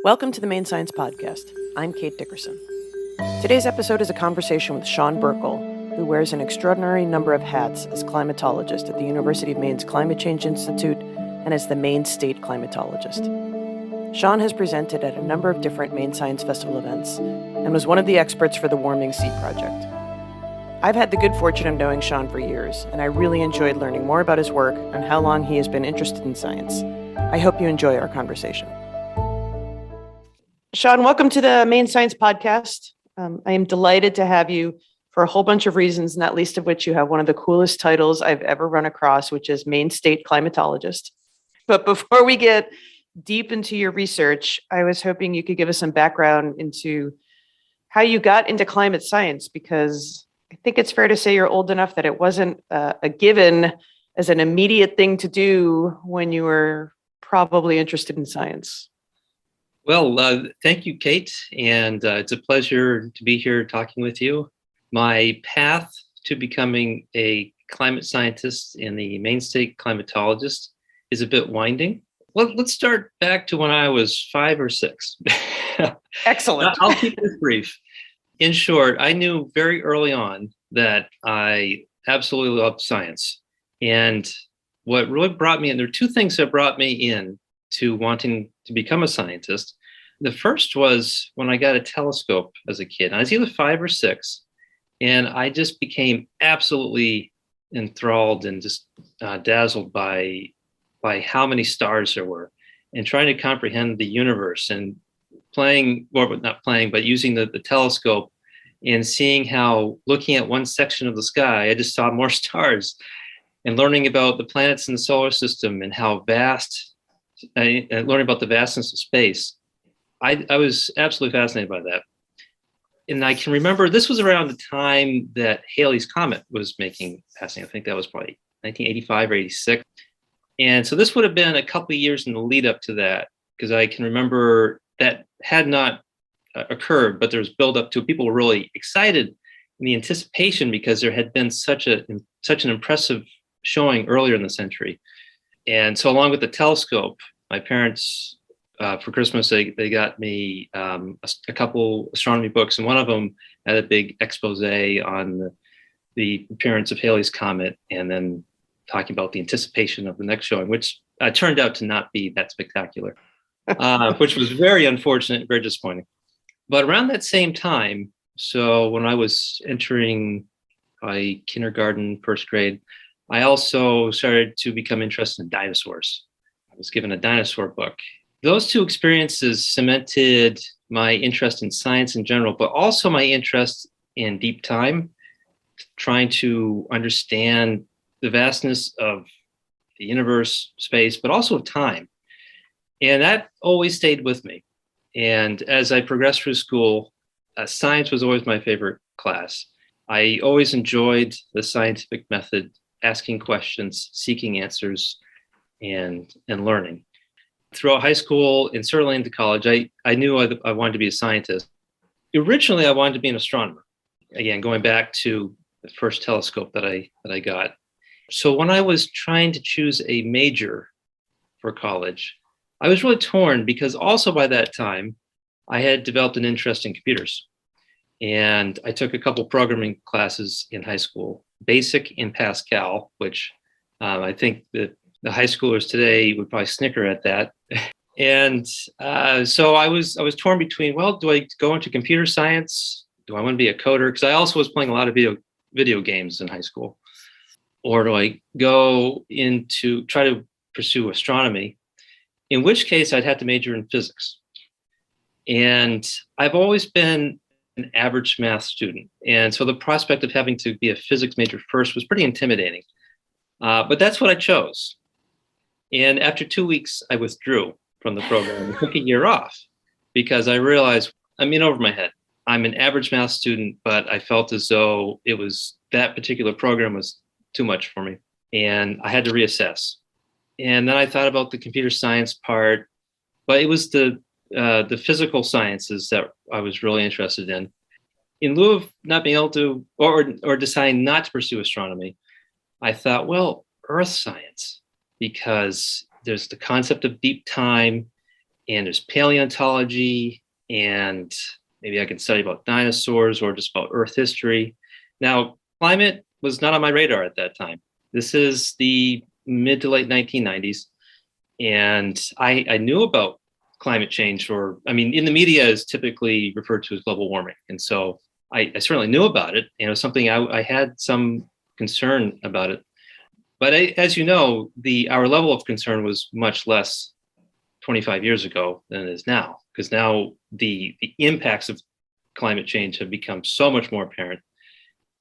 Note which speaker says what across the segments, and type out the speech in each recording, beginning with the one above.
Speaker 1: Welcome to the Maine Science Podcast. I'm Kate Dickerson. Today's episode is a conversation with Sean Birkel, who wears an extraordinary number of hats as climatologist at the University of Maine's Climate Change Institute and as the Maine State Climatologist. Sean has presented at a number of different Maine Science Festival events and was one of the experts for the Warming Sea Project. I've had the good fortune of knowing Sean for years, and I really enjoyed learning more about his work and how long he has been interested in science. I hope you enjoy our conversation. Sean, welcome to the Maine Science Podcast. I am delighted to have you for a whole bunch of reasons, not least of which you have one of the coolest titles I've ever run across, which is Maine State Climatologist. But before we get deep into your research, I was hoping you could give us some background into how you got into climate science, because I think it's fair to say you're old enough that it wasn't a given as an immediate thing to do when you were probably interested in science.
Speaker 2: Well, thank you, Kate, and it's a pleasure to be here talking with you. My path to becoming a climate scientist and the Maine State Climatologist is a bit winding. Well, let's start back to when I was 5 or 6.
Speaker 1: Excellent.
Speaker 2: I'll keep this brief. In short, I knew very early on that I absolutely loved science. And what really brought me in, there are two things that brought me in to wanting to become a scientist. The first was when I got a telescope as a kid. I was either 5 or 6, and I just became absolutely enthralled and just dazzled by how many stars there were, and trying to comprehend the universe and using the telescope and seeing how, looking at one section of the sky, I just saw more stars, and learning about the planets in the solar system and how vast, and learning about the vastness of space. I was absolutely fascinated by that. And I can remember this was around the time that Halley's Comet was passing. I think that was probably 1985 or 86. And so this would have been a couple of years in the lead up to that, because I can remember that had not occurred, but there was build up to it. People were really excited in the anticipation because there had been such an impressive showing earlier in the century. And so along with the telescope, my parents, for Christmas, they got me a couple astronomy books, and one of them had a big expose on the appearance of Halley's Comet, and then talking about the anticipation of the next showing, which turned out to not be that spectacular, which was very unfortunate, very disappointing. But around that same time, so when I was entering kindergarten, first grade, I also started to become interested in dinosaurs. I was given a dinosaur book. Those two experiences cemented my interest in science in general, but also my interest in deep time, trying to understand the vastness of the universe, space, but also of time. And that always stayed with me. And as I progressed through school, science was always my favorite class. I always enjoyed the scientific method, asking questions, seeking answers, and learning. Throughout high school and certainly into college, I knew I wanted to be a scientist. Originally, I wanted to be an astronomer. Again, going back to the first telescope that I got. So when I was trying to choose a major for college, I was really torn, because also by that time, I had developed an interest in computers. And I took a couple programming classes in high school, Basic in Pascal, which I think that the high schoolers today would probably snicker at that. And so I was torn between, well, do I go into computer science? Do I want to be a coder? Because I also was playing a lot of video games in high school. Or do I go into try to pursue astronomy? In which case I'd have to major in physics. And I've always been an average math student. And so the prospect of having to be a physics major first was pretty intimidating. But that's what I chose. And after 2 weeks, I withdrew from the program and took a year off, because I realized I'm in over my head. I'm an average math student, but I felt as though that particular program was too much for me, and I had to reassess. And then I thought about the computer science part, but it was the physical sciences that I was really interested in. In lieu of not being able to, or deciding not to pursue astronomy, I thought, well, earth science, because there's the concept of deep time, and there's paleontology, and maybe I can study about dinosaurs or just about Earth history. Now, climate was not on my radar at that time. This is the mid to late 1990s. And I knew about climate change, in the media is typically referred to as global warming. And so I certainly knew about it. And it was something I had some concern about it. But as you know, our level of concern was much less 25 years ago than it is now, because now the impacts of climate change have become so much more apparent.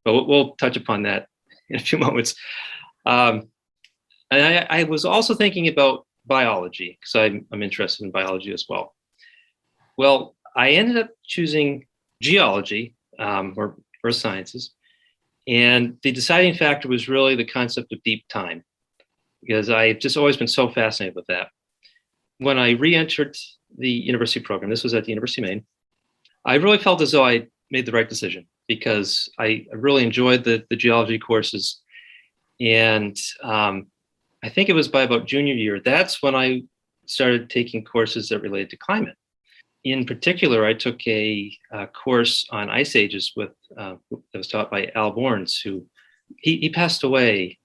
Speaker 2: But we'll touch upon that in a few moments. And I was also thinking about biology, because I'm interested in biology as well. Well, I ended up choosing geology, or earth sciences. And the deciding factor was really the concept of deep time, because I've just always been so fascinated with that. When I re-entered the university program, this was at the University of Maine, I really felt as though I made the right decision, because I really enjoyed the geology courses. And I think it was by about junior year, that's when I started taking courses that related to climate. In particular, I took a course on ice ages that was taught by Al Borns, who he passed away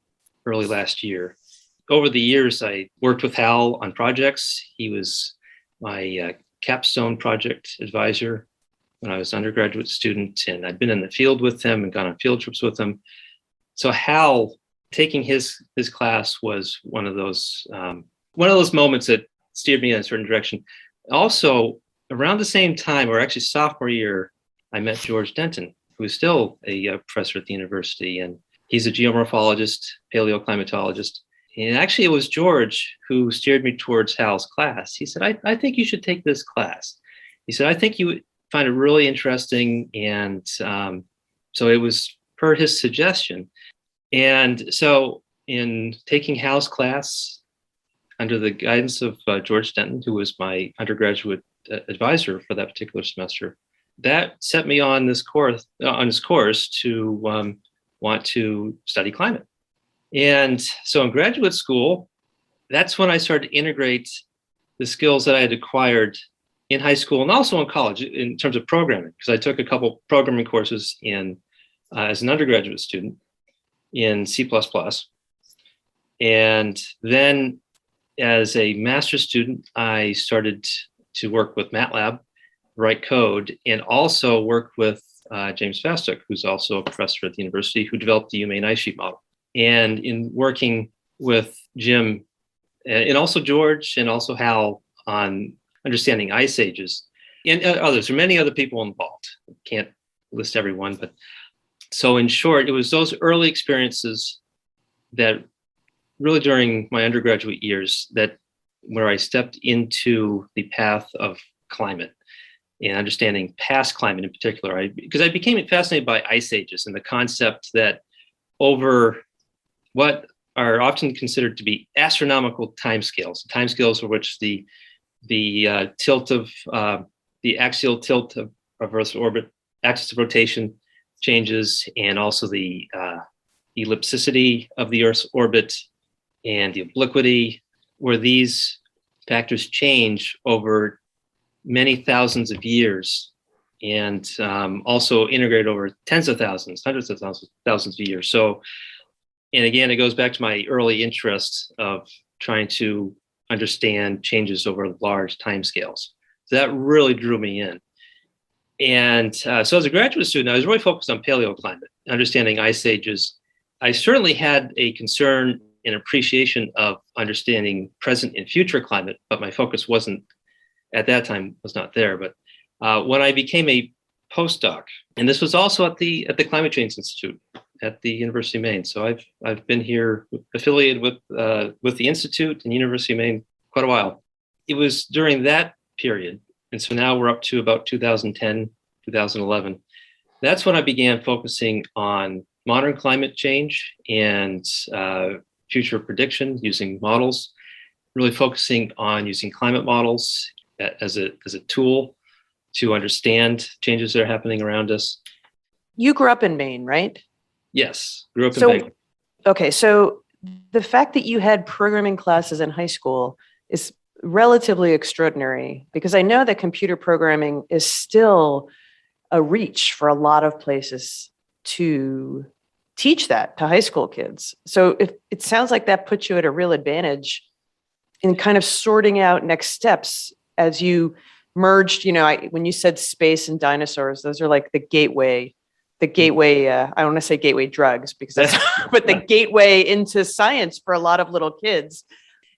Speaker 2: early last year. Over the years, I worked with Hal on projects. He was my capstone project advisor when I was an undergraduate student, and I'd been in the field with him and gone on field trips with him. So Hal, taking his class was one of those moments that steered me in a certain direction. Also, around the same time, or actually sophomore year, I met George Denton, who is still a professor at the university, and he's a geomorphologist, paleoclimatologist. And actually, it was George who steered me towards Hal's class. He said, I think you should take this class. He said, I think you would find it really interesting. And so it was per his suggestion. And so in taking Hal's class under the guidance of George Denton, who was my undergraduate advisor for that particular semester, that set me on this course to want to study climate. And so in graduate school, that's when I started to integrate the skills that I had acquired in high school and also in college in terms of programming, because I took a couple programming courses as an undergraduate student in C++. And then as a master's student, I started to work with MATLAB, write code, and also work with James Fastook, who's also a professor at the university, who developed the Maine ice sheet model. And in working with Jim and also George and also Hal on understanding ice ages and others, there are many other people involved. I can't list everyone, but so in short, it was those early experiences that really during my undergraduate years where I stepped into the path of climate and understanding past climate in particular, because I became fascinated by ice ages and the concept that over what are often considered to be astronomical timescales for which the tilt of the axial tilt of Earth's orbit, axis of rotation changes, and also the ellipticity of the Earth's orbit and the obliquity, where these factors change over many thousands of years and also integrate over tens of thousands, hundreds of thousands of years. So, and again, it goes back to my early interest of trying to understand changes over large timescales. So that really drew me in. And so as a graduate student, I was really focused on paleoclimate, understanding ice ages. I certainly had a concern and appreciation of understanding present and future climate, but my focus wasn't, at that time, was not there. But when I became a postdoc, and this was also at the Climate Change Institute at the University of Maine. So I've been here affiliated with the Institute and University of Maine quite a while. It was during that period, and so now we're up to about 2010, 2011. That's when I began focusing on modern climate change and future prediction using models, really focusing on using climate models as a tool to understand changes that are happening around us.
Speaker 1: You grew up in Maine, right?
Speaker 2: Yes, grew up in Bangor.
Speaker 1: Okay, so the fact that you had programming classes in high school is relatively extraordinary because I know that computer programming is still a reach for a lot of places to teach that to high school kids. So if it sounds like that puts you at a real advantage in kind of sorting out next steps as you merged, when you said space and dinosaurs, those are like the gateway, I don't want to say gateway drugs because that's, but the gateway into science for a lot of little kids.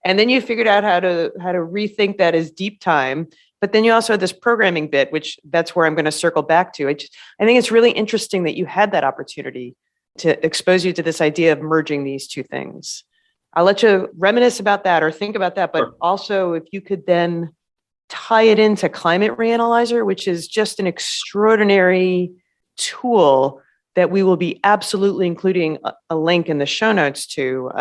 Speaker 1: And then you figured out how to rethink that as deep time. But then you also had this programming bit, which that's where I'm going to circle back to. I think it's really interesting that you had that opportunity to expose you to this idea of merging these two things. I'll let you reminisce about that or think about that. But
Speaker 2: Sure.
Speaker 1: Also, if you could then tie it into Climate Reanalyzer, which is just an extraordinary tool that we will be absolutely including a link in the show notes to.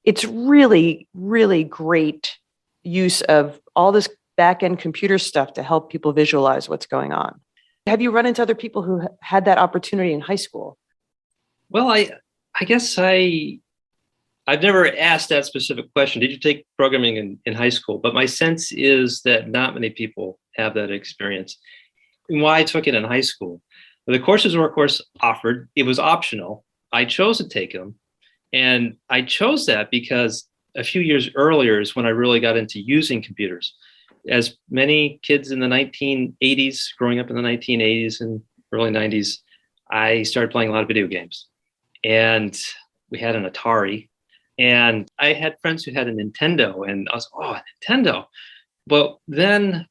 Speaker 1: It's really, really great use of all this back-end computer stuff to help people visualize what's going on. Have you run into other people who had that opportunity in high school?
Speaker 2: Well, I guess I've never asked that specific question. Did you take programming in high school? But my sense is that not many people have that experience. And why I took it in high school. The courses were, of course, offered. It was optional. I chose to take them. And I chose that because a few years earlier is when I really got into using computers. As many kids in the 1980s, growing up in the 1980s and early 90s, I started playing a lot of video games. And we had an Atari. And I had friends who had a Nintendo. And I was, a Nintendo. But then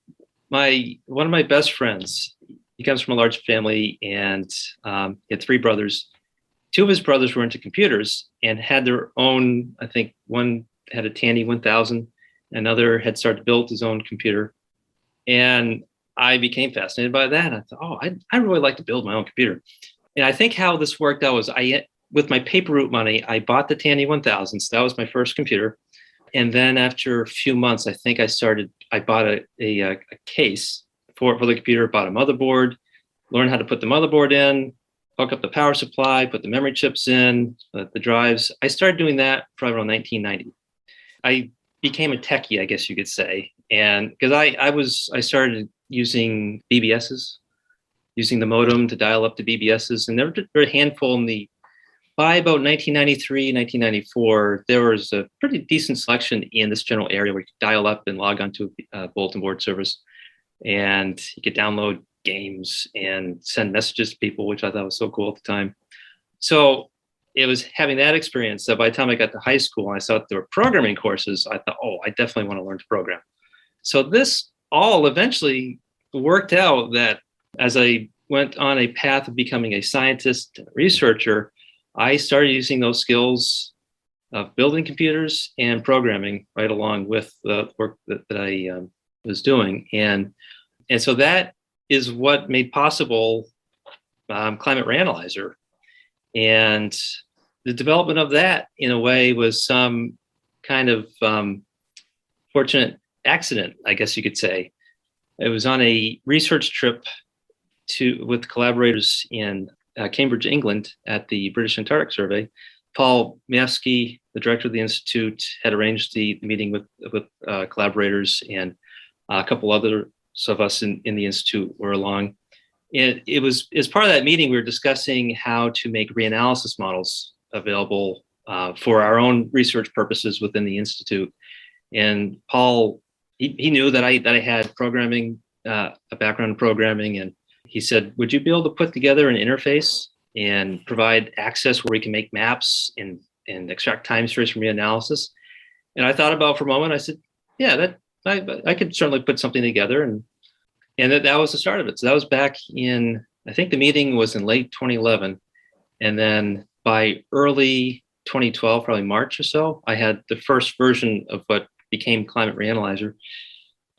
Speaker 2: one of my best friends, he comes from a large family and he had three brothers. Two of his brothers were into computers and had their own, I think one had a Tandy 1000, another had started to build his own computer. And I became fascinated by that. I thought, I'd really like to build my own computer. And I think how this worked out was with my paper route money, I bought the Tandy 1000. So that was my first computer. And then after a few months, I think I bought a case for the computer, bought a motherboard, learned how to put the motherboard in, hook up the power supply, put the memory chips in, the drives. I started doing that probably around 1990. I became a techie, I guess you could say. And because I started using BBSs, using the modem to dial up to BBSs. And there were a handful by about 1993, 1994, there was a pretty decent selection in this general area where you could dial up and log onto a bulletin board service. And you could download games and send messages to people, which I thought was so cool at the time. So it was having that experience that by the time I got to high school and I saw that there were programming courses, I thought, I definitely want to learn to program. So this all eventually worked out that as I went on a path of becoming a scientist and researcher, I started using those skills of building computers and programming right along with the work that I was doing. And so that is what made possible Climate Reanalyzer. And the development of that, in a way, was some kind of fortunate accident, I guess you could say. It was on a research trip with collaborators in Cambridge, England, at the British Antarctic Survey. Paul Miewski, the director of the Institute, had arranged the meeting with collaborators, and a couple others of us in the Institute were along. And it was, as part of that meeting, we were discussing how to make reanalysis models available for our own research purposes within the Institute. And Paul, he knew that I had programming, a background in programming, and he said, would you be able to put together an interface and provide access where we can make maps and extract time series from reanalysis? And I thought about it for a moment. I said, yeah, I could certainly put something together. And that was the start of it. So that was back in, I think the meeting was in late 2011. And then by early 2012, probably March or so, I had the first version of what became Climate Reanalyzer.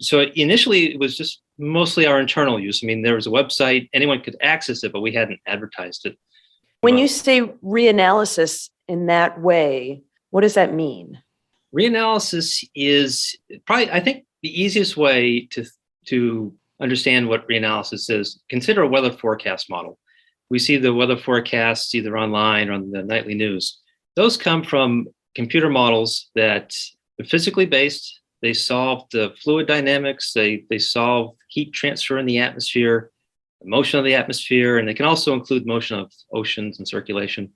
Speaker 2: So initially it was just mostly our internal use. I mean, there was a website, anyone could access it, but we hadn't advertised it.
Speaker 1: When you say reanalysis in that way, what does that mean?
Speaker 2: Reanalysis is probably, I think, the easiest way to understand what reanalysis is. Consider a weather forecast model. We see the weather forecasts either online or on the nightly news. Those come from computer models that are physically based. They solve the fluid dynamics. They solve heat transfer in the atmosphere, the motion of the atmosphere, and they can also include motion of oceans and circulation.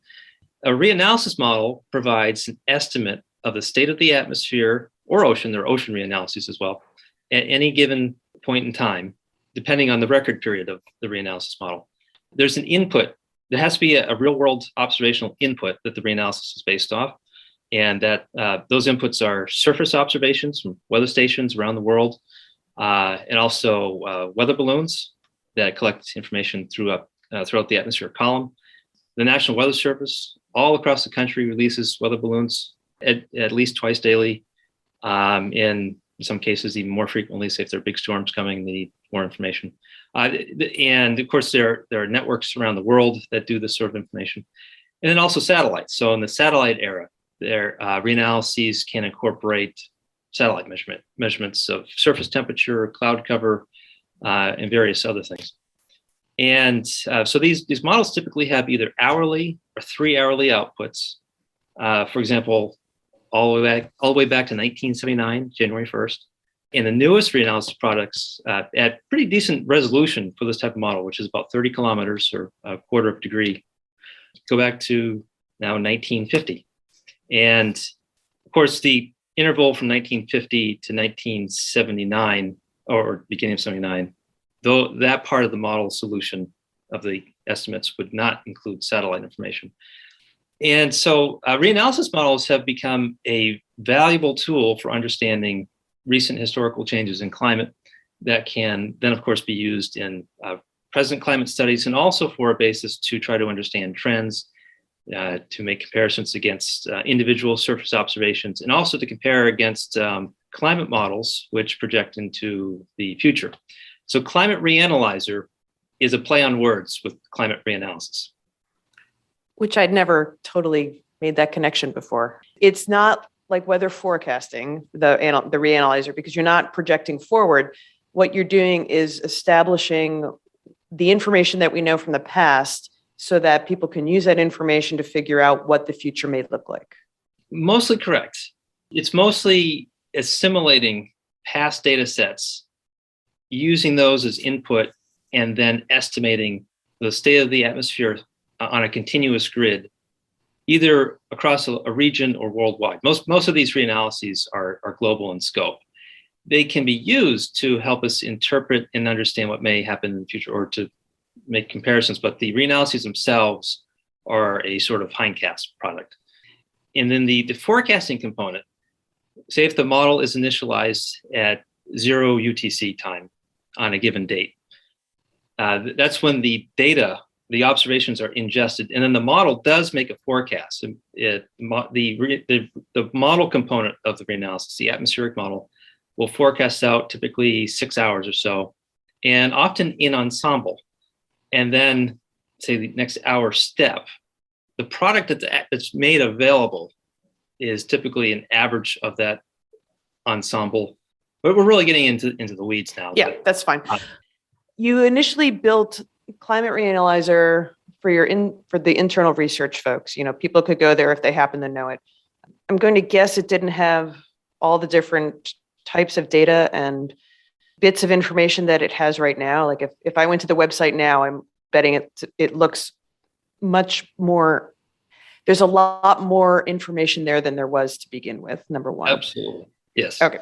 Speaker 2: A reanalysis model provides an estimate of the state of the atmosphere or ocean. There are ocean reanalyses as well at any given point in time, depending on the record period of the reanalysis model. There's an input. There has to be a real-world observational input that the reanalysis is based off, and that those inputs are surface observations from weather stations around the world, and also weather balloons that collect information throughout the atmospheric column. The National Weather Service, all across the country, releases weather balloons at least twice daily. In some cases, even more frequently, say if there are big storms coming, they need more information. And of course, there are networks around the world that do this sort of information. And then also satellites. So in the satellite era, their reanalyses can incorporate satellite measurements of surface temperature, cloud cover, and various other things. And so these models typically have either hourly or 3 hourly outputs. For example, all the way back to 1979, January 1st. And the newest reanalysis products at pretty decent resolution for this type of model, which is about 30 kilometers or a quarter of a degree, go back to now 1950. And of course, the interval from 1950 to 1979, or beginning of 79, though that part of the model solution of the estimates would not include satellite information. And so reanalysis models have become a valuable tool for understanding recent historical changes in climate that can then, of course, be used in present climate studies, and also for a basis to try to understand trends, to make comparisons against individual surface observations, and also to compare against climate models which project into the future. So Climate Reanalyzer is a play on words with climate reanalysis.
Speaker 1: Which I'd never totally made that connection before. It's not like weather forecasting, the reanalyzer, because you're not projecting forward. What you're doing is establishing the information that we know from the past so that people can use that information to figure out what the future may look like.
Speaker 2: Mostly correct. It's mostly assimilating past data sets, using those as input, and then estimating the state of the atmosphere on a continuous grid, either across a region or worldwide. Most of these reanalyses are global in scope. They can be used to help us interpret and understand what may happen in the future, or to make comparisons, but the reanalyses themselves are a sort of hindcast product. And then the forecasting component, say if the model is initialized at 0 UTC time on a given date, that's when the data, the observations are ingested, and then the model does make a forecast. The model component of the reanalysis, the atmospheric model, will forecast out typically 6 hours or so, and often in ensemble. And then, say the next hour step, the product that's made available is typically an average of that ensemble. But we're really getting into the weeds now.
Speaker 1: Yeah, that's fine. You initially built Climate Reanalyzer for the internal research folks. You know, people could go there if they happen to know it. I'm going to guess it didn't have all the different types of data and bits of information that it has right now. Like if I went to the website now, I'm betting it looks much more, there's a lot more information there than there was to begin with, number one.
Speaker 2: Absolutely. Yes.
Speaker 1: Okay.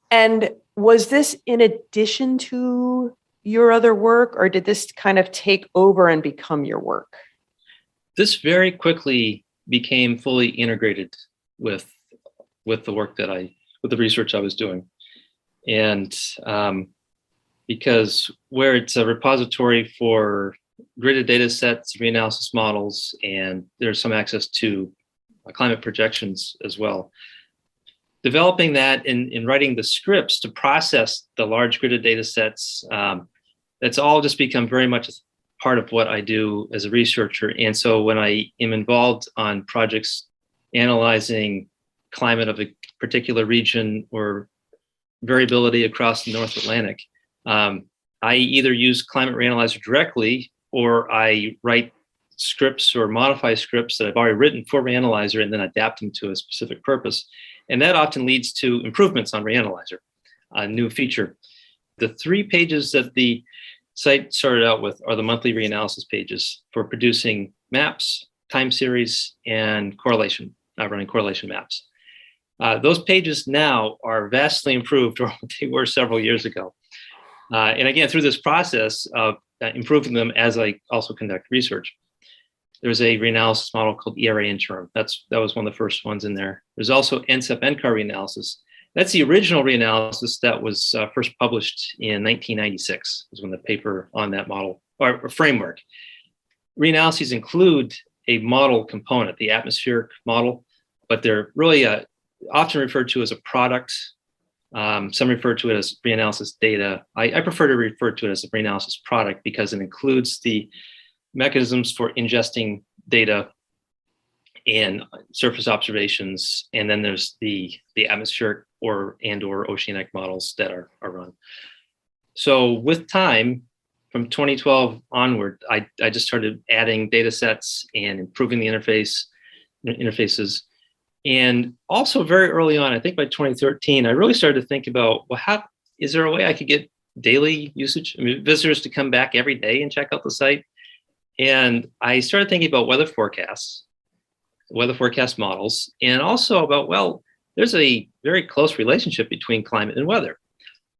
Speaker 1: And was this in addition to your other work, or did this kind of take over and become your work?
Speaker 2: This very quickly became fully integrated with the work with the research I was doing. And because where it's a repository for gridded data sets, reanalysis models, and there's some access to climate projections as well. Developing that and writing the scripts to process the large gridded data sets, that's all just become very much part of what I do as a researcher. And so when I am involved on projects analyzing climate of a particular region or variability across the North Atlantic, I either use Climate Reanalyzer directly, or I write scripts or modify scripts that I've already written for Reanalyzer and then adapt them to a specific purpose. And that often leads to improvements on Reanalyzer, a new feature. The 3 pages that the site started out with are the monthly reanalysis pages for producing maps, time series, and running correlation maps. Those pages now are vastly improved from what they were several years ago. And again, through this process of improving them as I also conduct research, there's a reanalysis model called ERA interim. That was one of the first ones in there. There's also NCEP-NCAR reanalysis. That's the original reanalysis that was first published in 1996, is when the paper on that model or framework. Reanalyses include a model component, the atmospheric model, but they're really often referred to as a product. Some refer to it as reanalysis data. I prefer to refer to it as a reanalysis product because it includes the mechanisms for ingesting data and surface observations, and then there's the atmospheric or oceanic models that are run. So with time, from 2012 onward, I just started adding data sets and improving the interfaces. And also very early on, I think by 2013, I really started to think about, well, is there a way I could get daily usage, visitors to come back every day and check out the site? And I started thinking about weather forecast models, and also about, well, there's a very close relationship between climate and weather.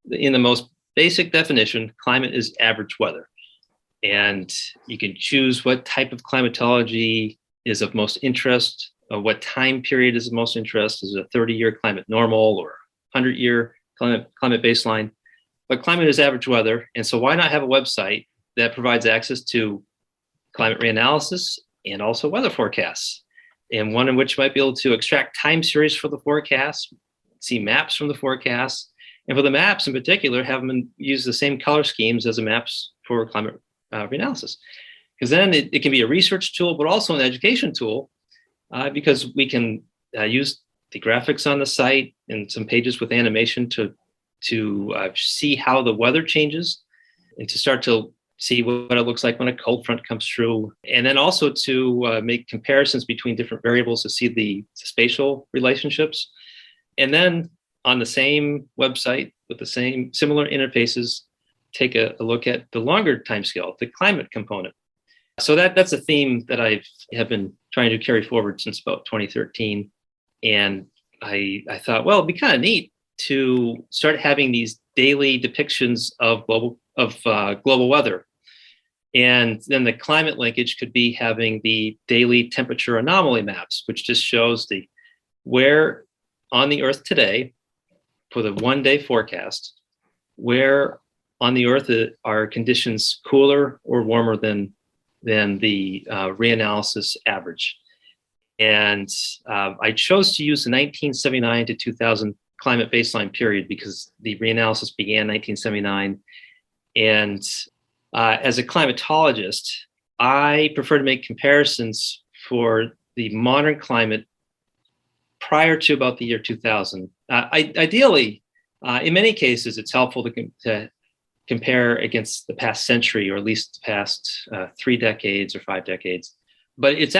Speaker 2: In the most basic definition, climate is average weather. And you can choose what type of climatology is of most interest, what time period is of most interest. Is it a 30-year climate normal or 100-year climate baseline? But climate is average weather. And so why not have a website that provides access to climate reanalysis and also weather forecasts? And one in which you might be able to extract time series for the forecast, see maps from the forecast, and for the maps in particular, have them use the same color schemes as the maps for climate reanalysis. Because then it can be a research tool, but also an education tool, because we can use the graphics on the site and some pages with animation to see how the weather changes and to start to see what it looks like when a cold front comes through. And then also to make comparisons between different variables to see the spatial relationships. And then on the same website with the same similar interfaces, take a look at the longer timescale, the climate component. So that's a theme that I have been trying to carry forward since about 2013. And I thought, well, it'd be kind of neat to start having these daily depictions of global weather. And then the climate linkage could be having the daily temperature anomaly maps, which just shows where on the Earth today, for the 1-day forecast, where on the Earth are conditions cooler or warmer than the reanalysis average. And I chose to use the 1979 to 2000 climate baseline period because the reanalysis began in 1979. And as a climatologist, I prefer to make comparisons for the modern climate prior to about the year 2000. Ideally, in many cases, it's helpful to compare against the past century, or at least the past 3 decades or 5 decades. But it's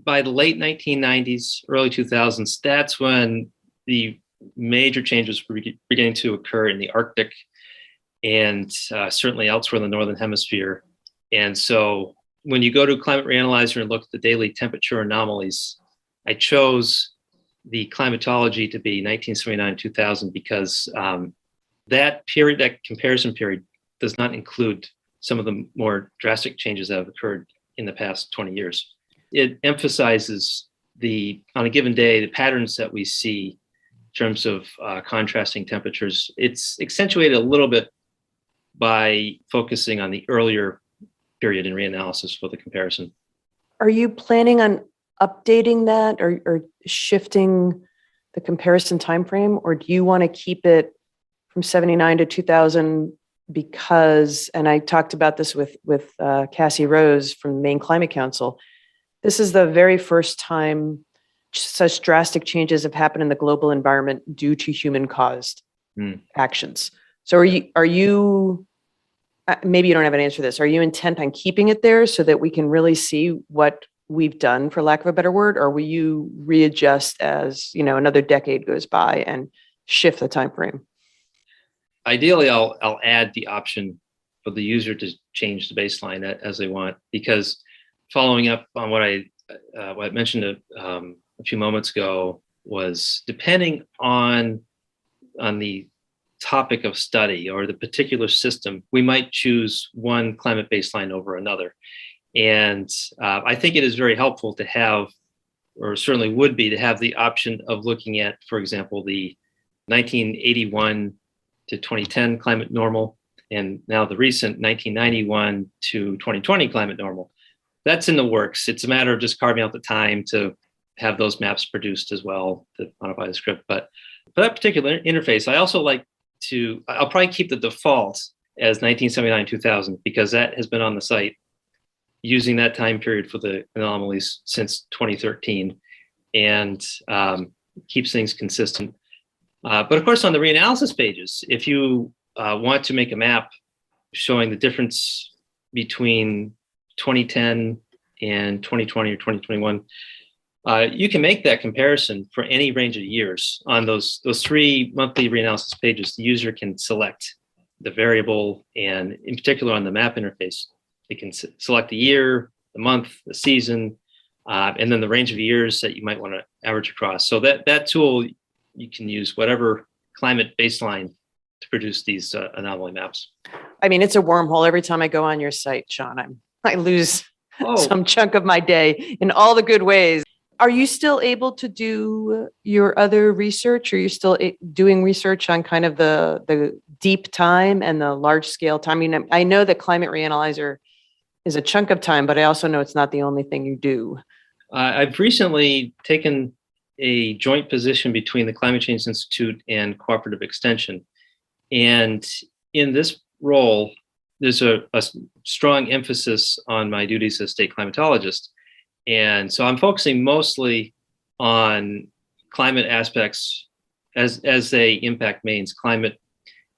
Speaker 2: by the late 1990s, early 2000s, that's when the major changes were beginning to occur in the Arctic and certainly elsewhere in the Northern Hemisphere. And so when you go to Climate Reanalyzer and look at the daily temperature anomalies, I chose the climatology to be 1979-2000 because that comparison period, does not include some of the more drastic changes that have occurred in the past 20 years. It emphasizes on a given day, the patterns that we see in terms of contrasting temperatures. It's accentuated a little bit by focusing on the earlier period in reanalysis for the comparison.
Speaker 1: Are you planning on updating that or shifting the comparison timeframe, or do you want to keep it from 79 to 2000 because, and I talked about this with Cassie Rose from the Maine Climate Council, this is the very first time such drastic changes have happened in the global environment due to human-caused actions. So are you, maybe you don't have an answer to this, are you intent on keeping it there so that we can really see what we've done, for lack of a better word, or will you readjust as, another decade goes by and shift the time frame?
Speaker 2: Ideally, I'll add the option for the user to change the baseline as they want, because following up on what I mentioned a few moments ago was, depending on the topic of study or the particular system, we might choose one climate baseline over another. And I think it is very helpful to have, or certainly would be, to have the option of looking at, for example, the 1981 to 2010 climate normal, and now the recent 1991 to 2020 climate normal. That's in the works. It's a matter of just carving out the time to have those maps produced as well to modify the script. But for that particular interface, I also I'll probably keep the default as 1979-2000, because that has been on the site using that time period for the anomalies since 2013, and keeps things consistent. But of course, on the reanalysis pages, if you want to make a map showing the difference between 2010 and 2020 or 2021, you can make that comparison for any range of years. On those 3 monthly reanalysis pages, the user can select the variable, and in particular on the map interface, they can select the year, the month, the season, and then the range of years that you might want to average across. So that tool, you can use whatever climate baseline to produce these anomaly maps.
Speaker 1: I mean, it's a wormhole. Every time I go on your site, Sean, I lose some chunk of my day in all the good ways. Are you still able to do your other research? Or are you still doing research on kind of the deep time and the large scale time? I mean, I know that Climate Reanalyzer is a chunk of time, but I also know it's not the only thing you do.
Speaker 2: I've recently taken a joint position between the Climate Change Institute and Cooperative Extension. And in this role, there's a strong emphasis on my duties as state climatologist. And so I'm focusing mostly on climate aspects as they impact Maine's climate.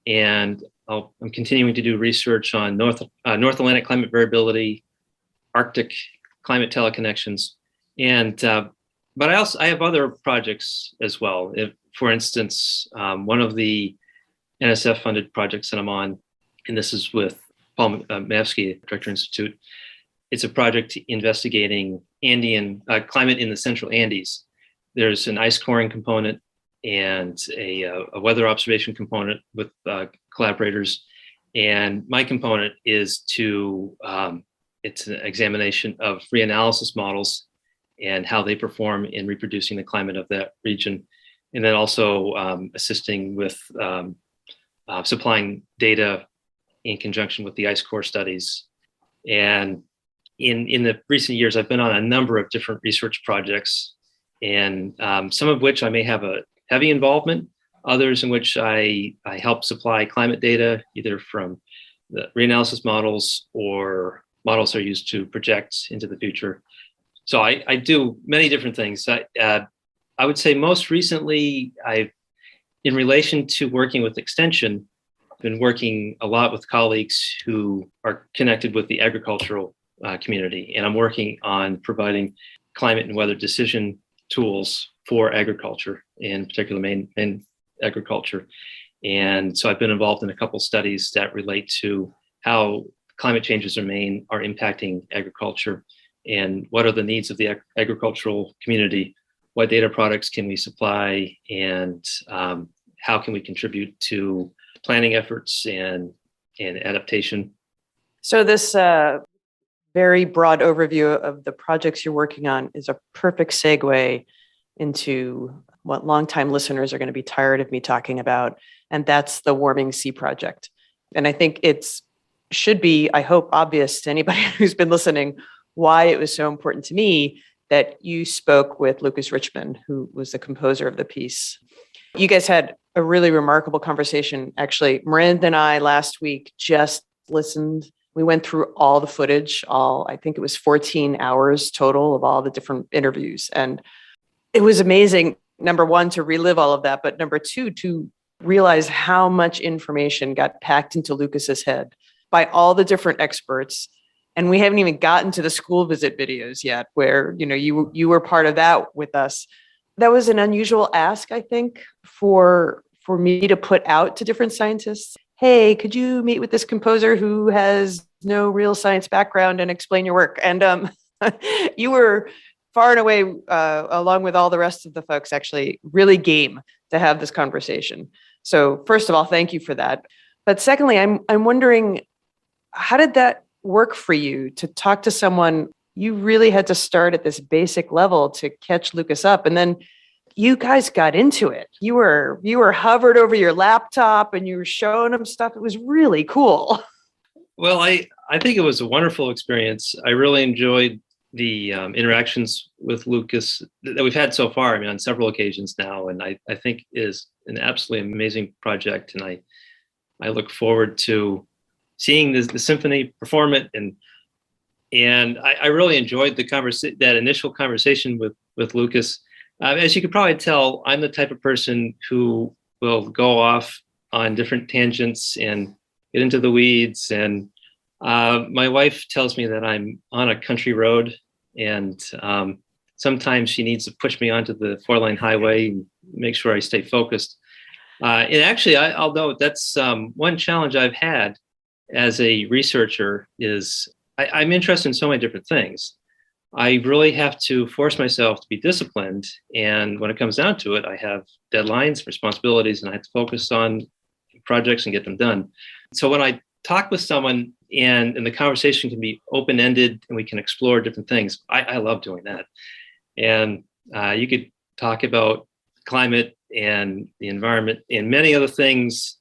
Speaker 2: And I'm continuing to do research on North Atlantic climate variability, Arctic climate teleconnections, and but I have other projects as well. For instance, one of the NSF-funded projects that I'm on, and this is with Paul Mavsky, Director Institute. It's a project investigating Andean climate in the Central Andes. There's an ice coring component and a weather observation component with collaborators. And my component is it's an examination of reanalysis models and how they perform in reproducing the climate of that region. And then also assisting with supplying data in conjunction with the ice core studies. And in the recent years, I've been on a number of different research projects, and some of which I may have a heavy involvement, others in which I help supply climate data, either from the reanalysis models or models that are used to project into the future. So I do many different things. I would say most recently, in relation to working with Extension, I've been working a lot with colleagues who are connected with the agricultural community, and I'm working on providing climate and weather decision tools for agriculture, in particular Maine agriculture. And so I've been involved in a couple studies that relate to how climate changes in Maine are impacting agriculture, and what are the needs of the agricultural community, what data products can we supply, and how can we contribute to planning efforts and adaptation.
Speaker 1: So this very broad overview of the projects you're working on is a perfect segue into what longtime listeners are going to be tired of me talking about, and that's the Warming Sea Project. And I think should be, I hope, obvious to anybody who's been listening why it was so important to me that you spoke with Lucas Richmond, who was the composer of the piece. You guys had a really remarkable conversation. Actually, Miranda and I last week just listened. We went through all the footage, I think it was 14 hours total of all the different interviews. And it was amazing, number one, to relive all of that, but number two, to realize how much information got packed into Lucas's head by all the different experts, And we haven't even gotten to the school visit videos yet, where, you were part of that with us. That was an unusual ask, I think, for me to put out to different scientists. Hey, could you meet with this composer who has no real science background and explain your work? And you were far and away, along with all the rest of the folks, actually really game to have this conversation. So first of all, thank you for that. But secondly, I'm wondering, how did that work for you to talk to someone? You really had to start at this basic level to catch Lucas up. And then you guys got into it. You were hovered over your laptop and you were showing him stuff. It was really cool.
Speaker 2: Well, I think it was a wonderful experience. I really enjoyed the interactions with Lucas that we've had so far. I mean, on several occasions now, and I think it is an absolutely amazing project. And I look forward to seeing the symphony perform it. And I really enjoyed that initial conversation with Lucas. As you could probably tell, I'm the type of person who will go off on different tangents and get into the weeds. And my wife tells me that I'm on a country road, and sometimes she needs to push me onto the 4-lane highway and make sure I stay focused. And actually, I'll note that's one challenge I've had as a researcher is I'm interested in so many different things. I really have to force myself to be disciplined. And when it comes down to it, I have deadlines, responsibilities, and I have to focus on projects and get them done. So when I talk with someone and the conversation can be open-ended and we can explore different things, I love doing that. And you could talk about climate and the environment and many other things,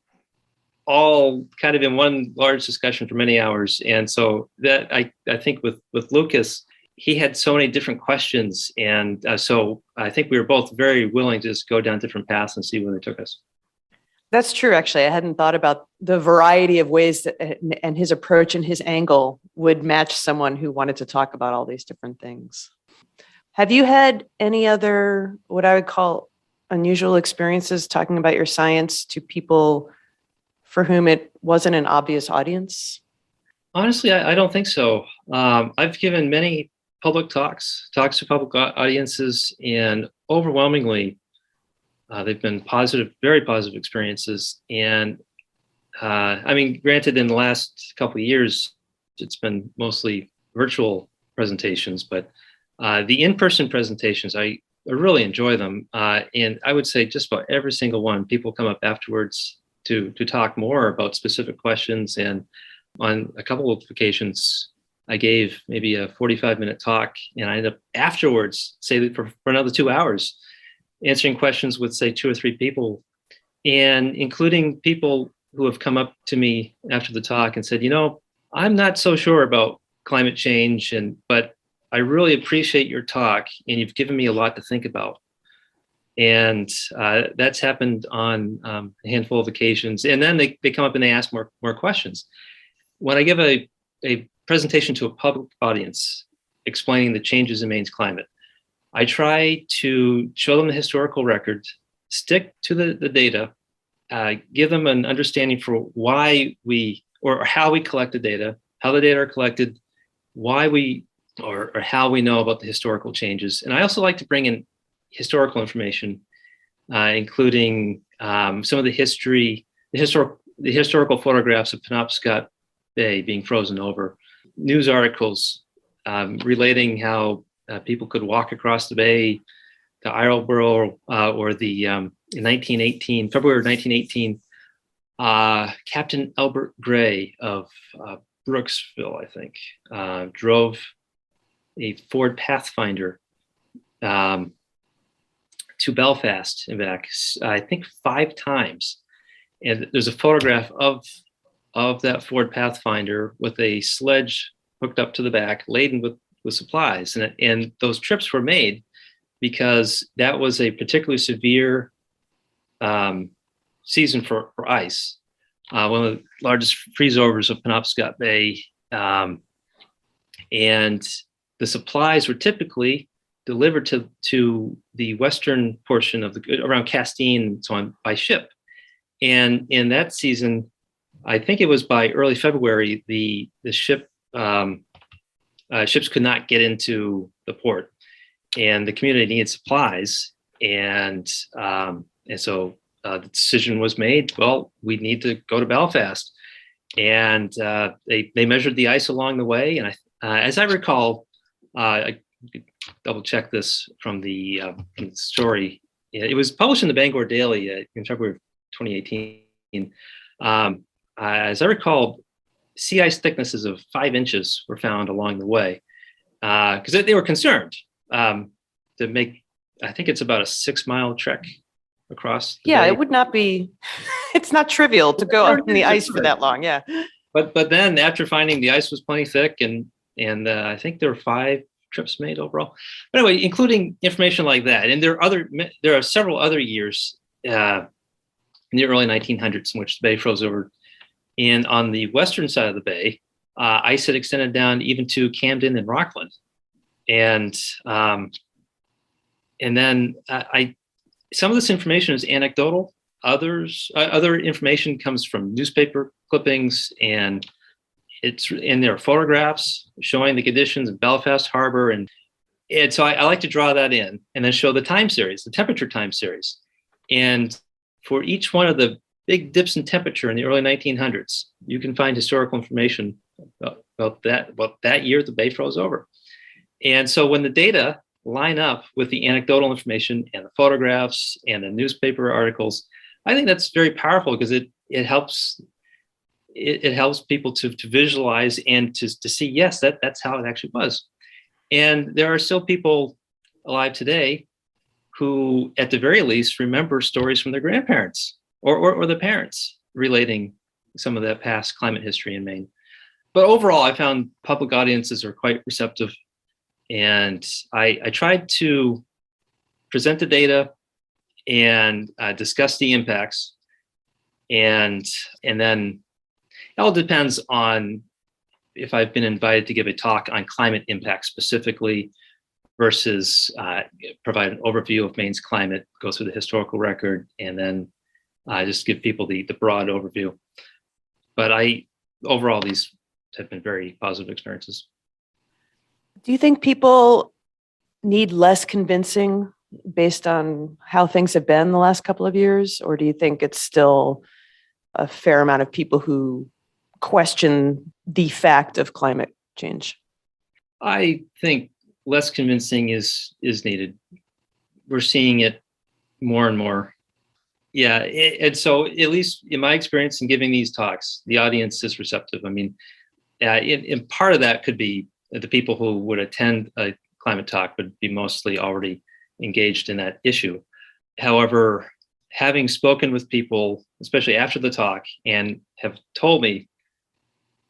Speaker 2: all kind of in one large discussion for many hours. And so that I think with Lucas, he had so many different questions. And so I think we were both very willing to just go down different paths and see where they took us.
Speaker 1: That's true. Actually, I hadn't thought about the variety of ways that, and his approach and his angle would match someone who wanted to talk about all these different things. Have you had any other, what I would call unusual experiences talking about your science to people for whom it wasn't an obvious audience?
Speaker 2: Honestly, I don't think so. I've given many public talks to public audiences, and overwhelmingly, they've been positive, very positive experiences. And I mean, granted, in the last couple of years, it's been mostly virtual presentations, but the in-person presentations, I really enjoy them. And I would say just about every single one, people come up afterwards to talk more about specific questions. And on a couple of occasions, I gave maybe a 45-minute talk, and I ended up afterwards, say that for another 2 hours, answering questions with, say, 2 or 3 people, and including people who have come up to me after the talk and said, I'm not so sure about climate change, but I really appreciate your talk, and you've given me a lot to think about. And that's happened on a handful of occasions. And then they come up and they ask more questions. When I give a presentation to a public audience explaining the changes in Maine's climate, I try to show them the historical record, stick to the data, give them an understanding for why or how we collect the data, how the data are collected, why we or how we know about the historical changes. And I also like to bring in historical information, including some of the historical photographs of Penobscot Bay being frozen over, news articles relating how people could walk across the bay to Islesboro, or the February 1918, Captain Albert Gray of Brooksville, I think, drove a Ford Pathfinder to Belfast and back, I think 5 times. And there's a photograph of that Ford Pathfinder with a sledge hooked up to the back, laden with supplies. And those trips were made because that was a particularly severe season for ice. One of the largest freeze-overs of Penobscot Bay. And the supplies were typically delivered to the western portion of around Castine and so on by ship. And in that season, I think it was by early February, the ship ships could not get into the port, and the community needed supplies. And so the decision was made, well, we need to go to Belfast. And they measured the ice along the way. And as I recall, I double check this from the story. It was published in the Bangor Daily in February of 2018. As I recall, sea ice thicknesses of 5 inches were found along the way because they were concerned to make, I think it's about a 6-mile trek across.
Speaker 1: Yeah, it would not be, it's not trivial to go out in the ice for that long. Yeah.
Speaker 2: But then after finding the ice was plenty thick, and I think there were 5 trips made overall. But anyway, including information like that. And there are several other years in the early 1900s in which the bay froze over. And on the western side of the bay, ice had extended down even to Camden and Rockland. And then some of this information is anecdotal. Other information comes from newspaper clippings, and there are photographs showing the conditions in Belfast Harbor. And so I like to draw that in and then show the time series, the temperature time series. And for each one of the big dips in temperature in the early 1900s, you can find historical information about that year the bay froze over. And so when the data line up with the anecdotal information and the photographs and the newspaper articles, I think that's very powerful because it helps people to visualize and to see, yes, that's how it actually was. And there are still people alive today who, at the very least, remember stories from their grandparents or the parents relating some of that past climate history in Maine. But overall, I found public audiences are quite receptive. And I tried to present the data and discuss the impacts. And then it all depends on if I've been invited to give a talk on climate impact specifically versus provide an overview of Maine's climate, go through the historical record, and then just give people the broad overview. But overall, these have been very positive experiences.
Speaker 1: Do you think people need less convincing based on how things have been the last couple of years? Or do you think it's still a fair amount of people who question the fact of climate change?
Speaker 2: I think less convincing is needed. We're seeing it more and more. Yeah, and so at least in my experience in giving these talks, the audience is receptive. I mean, in part of that could be the people who would attend a climate talk would be mostly already engaged in that issue. However, having spoken with people, especially after the talk, and have told me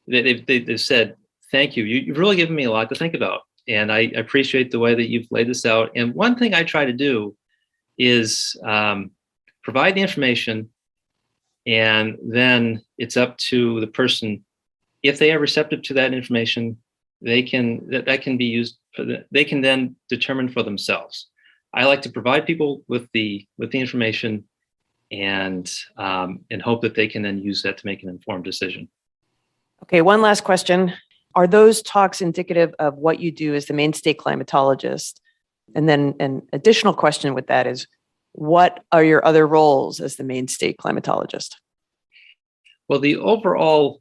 Speaker 2: that they've said, thank you. You've really given me a lot to think about. And I appreciate the way that you've laid this out. And one thing I try to do is provide the information, and then it's up to the person. If they are receptive to that information, that can be used they can then determine for themselves. I like to provide people with the information and hope that they can then use that to make an informed decision.
Speaker 1: Okay, one last question. Are those talks indicative of what you do as the Maine State climatologist? And then an additional question with that is, what are your other roles as the Maine State climatologist?
Speaker 2: Well, the overall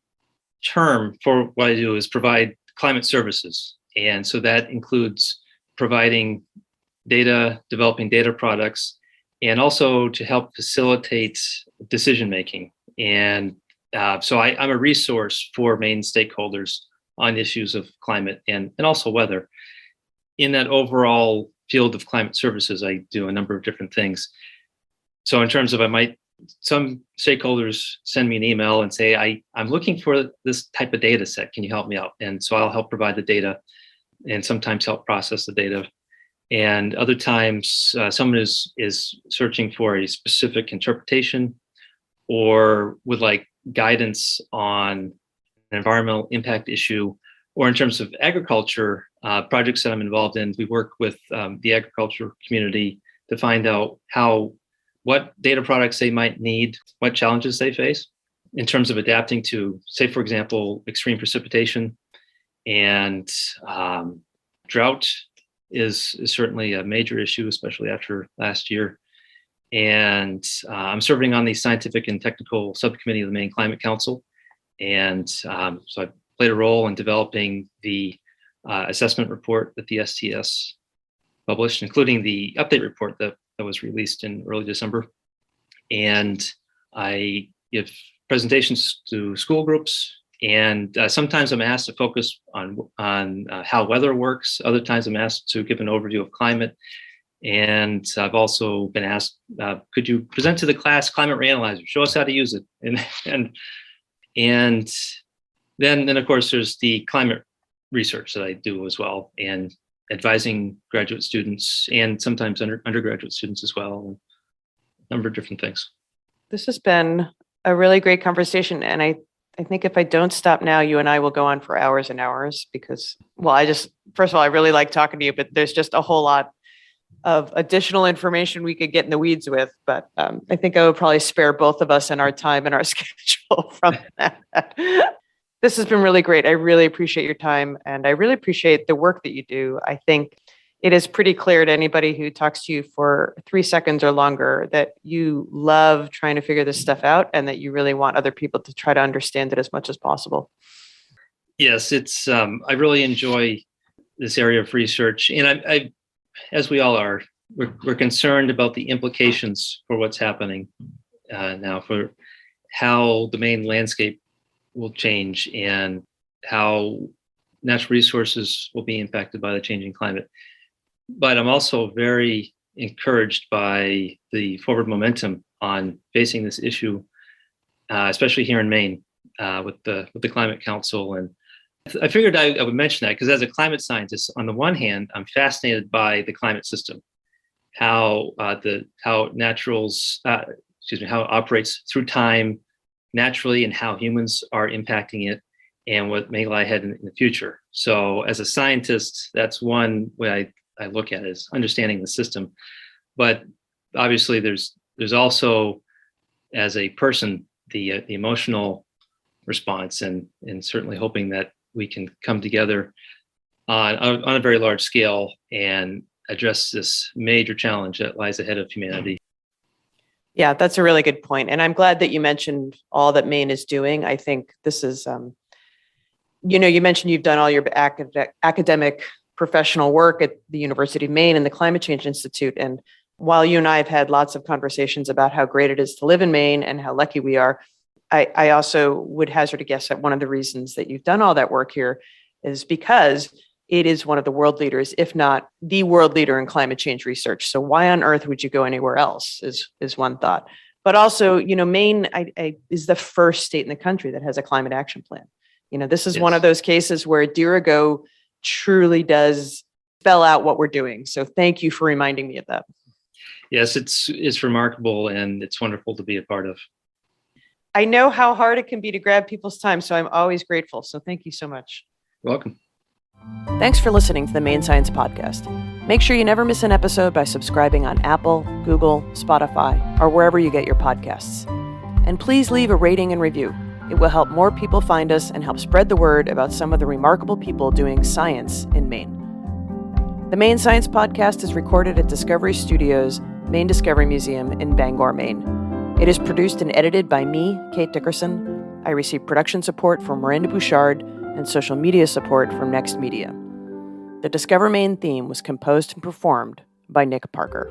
Speaker 2: term for what I do is provide climate services. And so that includes providing data, developing data products, and also to help facilitate decision-making. And so I'm a resource for Maine stakeholders on issues of climate and also weather. In that overall field of climate services, I do a number of different things. So in terms of some stakeholders send me an email and say, I'm looking for this type of data set. Can you help me out? And so I'll help provide the data and sometimes help process the data. And other times someone is searching for a specific interpretation or would like guidance on an environmental impact issue, or in terms of agriculture projects that I'm involved in, we work with the agriculture community to find out what data products they might need, what challenges they face in terms of adapting to, say, for example, extreme precipitation And drought is certainly a major issue, especially after last year. And I'm serving on the scientific and technical subcommittee of the Maine Climate Council. And so I played a role in developing the assessment report that the STS published, including the update report that was released in early December. And I give presentations to school groups, and sometimes I'm asked to focus on how weather works. Other times I'm asked to give an overview of climate. And I've also been asked, could you present to the class Climate Reanalyzer? Show us how to use it. And then of course, there's the climate research that I do as well, and advising graduate students and sometimes undergraduate students as well, a number of different things.
Speaker 1: This has been a really great conversation. And I think if I don't stop now, you and I will go on for hours and hours because, well, first of all, I really like talking to you, but there's just a whole lot of additional information we could get in the weeds with. But I think I would probably spare both of us and our time and our schedule from that. This has been really great. I really appreciate your time, and I really appreciate the work that you do. I think it is pretty clear to anybody who talks to you for 3 seconds or longer that you love trying to figure this stuff out and that you really want other people to try to understand it as much as possible.
Speaker 2: Yes, it's I really enjoy this area of research, and I as we all are, we're concerned about the implications for what's happening now, for how the Maine landscape will change and how natural resources will be impacted by the changing climate. But I'm also very encouraged by the forward momentum on facing this issue, especially here in Maine with the Climate Council. And I figured I would mention that because as a climate scientist, on the one hand, I'm fascinated by the climate system, how it operates through time naturally, and how humans are impacting it, and what may lie ahead in the future. So, as a scientist, that's one way I look at it, is understanding the system. But obviously, there's also, as a person, the emotional response, and certainly hoping that we can come together on a very large scale and address this major challenge that lies ahead of humanity.
Speaker 1: Yeah, that's a really good point. And I'm glad that you mentioned all that Maine is doing. I think this is, you mentioned you've done all your academic professional work at the University of Maine and the Climate Change Institute. And while you and I have had lots of conversations about how great it is to live in Maine and how lucky we are, I also would hazard a guess that one of the reasons that you've done all that work here is because it is one of the world leaders, if not the world leader in climate change research. So why on earth would you go anywhere else is one thought. But also, Maine is the first state in the country that has a climate action plan. This is one of those cases where Dirigo truly does spell out what we're doing. So thank you for reminding me of that.
Speaker 2: Yes, it's remarkable, and it's wonderful to be a part of.
Speaker 1: I know how hard it can be to grab people's time, so I'm always grateful. So thank you so much.
Speaker 2: You're welcome.
Speaker 1: Thanks for listening to the Maine Science Podcast. Make sure you never miss an episode by subscribing on Apple, Google, Spotify, or wherever you get your podcasts. And please leave a rating and review. It will help more people find us and help spread the word about some of the remarkable people doing science in Maine. The Maine Science Podcast is recorded at Discovery Studios, Maine Discovery Museum in Bangor, Maine. It is produced and edited by me, Kate Dickerson. I receive production support from Miranda Bouchard and social media support from Next Media. The Discover Maine theme was composed and performed by Nick Parker.